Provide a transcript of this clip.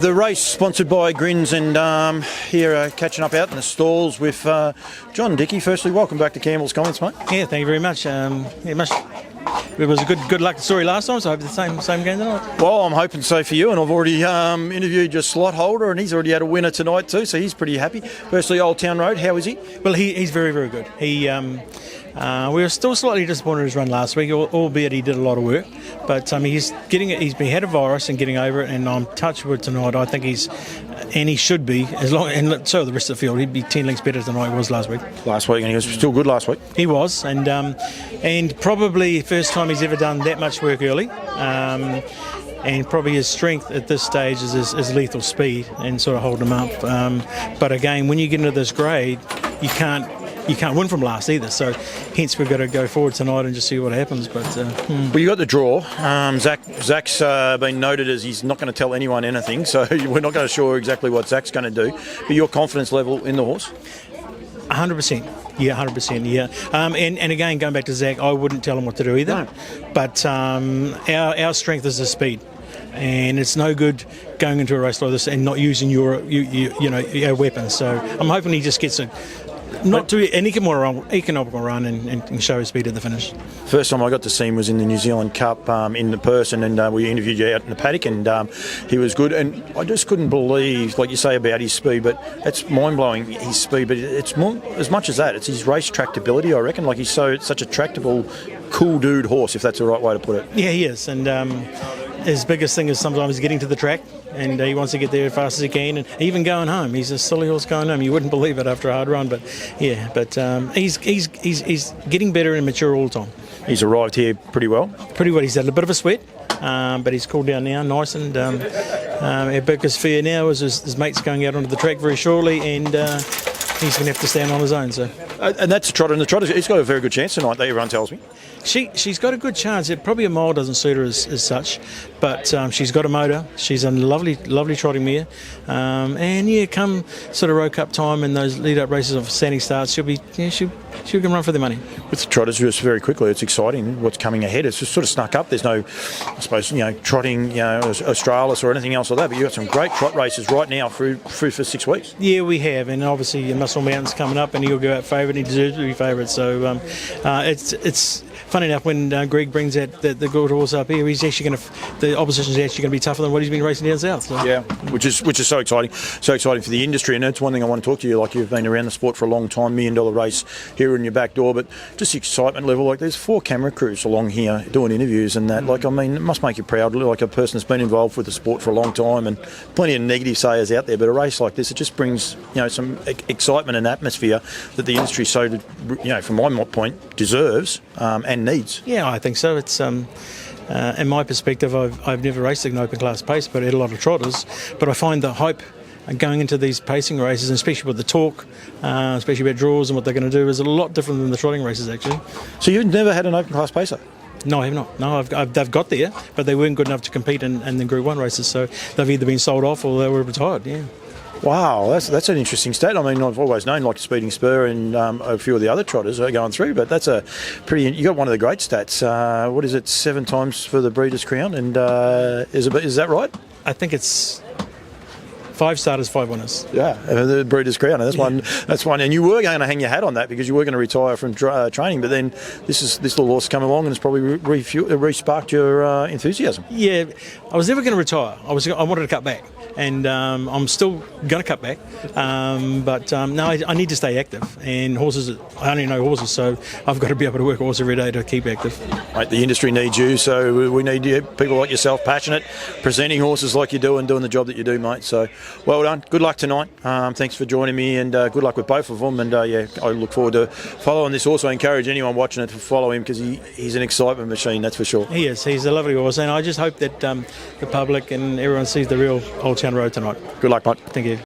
The race sponsored by Grins, and here catching up out in the stalls with John Dickie. Firstly, welcome back to Campbell's Comments, mate. Yeah, thank you very much. It was a good luck story last time, so I hope the same game tonight. Well, I'm hoping so for you, and I've already interviewed your slot holder, and he's already had a winner tonight too, so he's pretty happy. Firstly, Old Town Road, how is he? Well, he's very, very good. We were still slightly disappointed in his run last week, albeit he did a lot of work. But he's had a virus and getting over it, and I'm touched with tonight. I think he should be, and so the rest of the field. He'd be 10 lengths better than I was last week. Last week, and he was still good last week. He was, and probably first time he's ever done that much work early. And probably his strength at this stage is his lethal speed and sort of holding him up. But again, when you get into this grade, you can't win from last either. So hence we've got to go forward tonight and just see what happens. But well, you got the draw. Zach's been noted as he's not going to tell anyone anything, so we're not going to sure exactly what Zach's going to do. But your confidence level in the horse? 100%. Yeah, 100%. Yeah. And again, going back to Zach, I wouldn't tell him what to do either. No. But our strength is the speed. And it's no good going into a race like this and not using your weapons. So I'm hoping he just gets an economical run and show his speed at the finish. First time I got to see him was in the New Zealand Cup in the person, and we interviewed you out in the paddock, and he was good. And I just couldn't believe, like you say about his speed, but it's mind-blowing, his speed. But it's more, as much as that, it's his race tractability, I reckon. Like he's such a tractable, cool dude horse, if that's the right way to put it. Yeah, he is. And his biggest thing is sometimes getting to the track, and he wants to get there as fast as he can, and even going home. He's a silly horse going home. You wouldn't believe it after a hard run, but yeah. But he's getting better and mature all the time. He's arrived here pretty well. Pretty well. He's had a bit of a sweat, but he's cooled down now, nice. And our biggest fear now is his mate's going out onto the track very shortly, and he's going to have to stand on his own. So. And that's a trotter, and the trotter, he's got a very good chance tonight, that everyone tells me. She's got a good chance. Probably a mile doesn't suit her as such, but she's got a motor. She's a lovely trotting mare, and come sort of Row Cup time and those lead-up races of standing starts, she can run for the money. With the trotters, just very quickly, it's exciting what's coming ahead. It's just sort of snuck up. There's no, I suppose, trotting, Australis or anything else like that. But you've got some great trot races right now through for 6 weeks. Yeah, we have, and obviously Muscle Mountain's coming up, and he'll go out favourite. He deserves to be favourite. So it's funny enough when Greg brings that the good horse up here, he's actually the opposition's actually going to be tougher than what he's been racing down south. So. Yeah, which is so exciting for the industry, and that's one thing I want to talk to you. Like, you've been around the sport for a long time, $1 million race here in your back door, but just the excitement level. Like, there's 4 camera crews along here doing interviews and that. Like, I mean, it must make you proud, like a person that's been involved with the sport for a long time, and plenty of negative sayers out there. But a race like this, it just brings some excitement and atmosphere that the industry from my point, deserves and needs. Yeah, I think so. It's in my perspective, I've never raced an open class pace, but I had a lot of trotters. But I find the hype going into these pacing races, and especially with the talk, especially about draws and what they're going to do, is a lot different than the trotting races actually. So you've never had an open class pacer? No, I have not. No, they've got there, but they weren't good enough to compete in the Group 1 races, so they've either been sold off or they were retired. Yeah. Wow, that's an interesting stat. I mean, I've always known like Speeding Spur and a few of the other trotters are going through, but that's you got one of the great stats. What is it, 7 times for the Breeders' Crown, and is that right? I think it's 5 starters, 5 winners. Yeah, the Breeders' Crown. That's one. And you were going to hang your hat on that because you were going to retire from training, but then this little horse come along and it's probably re-sparked your enthusiasm. Yeah, I was never going to retire. I wanted to cut back, and I'm still going to cut back. But I need to stay active. And horses, I only know horses, so I've got to be able to work a horse every day to keep active. Mate, the industry needs you, so we need you, people like yourself, passionate, presenting horses like you do and doing the job that you do, mate. So well done. Good luck tonight. Thanks for joining me, and good luck with both of them. And I look forward to following this horse. I encourage anyone watching it to follow him because he's an excitement machine, that's for sure. He is. He's a lovely horse, and I just hope that the public and everyone sees the real Old Town Road tonight. Good luck, mate. Thank you.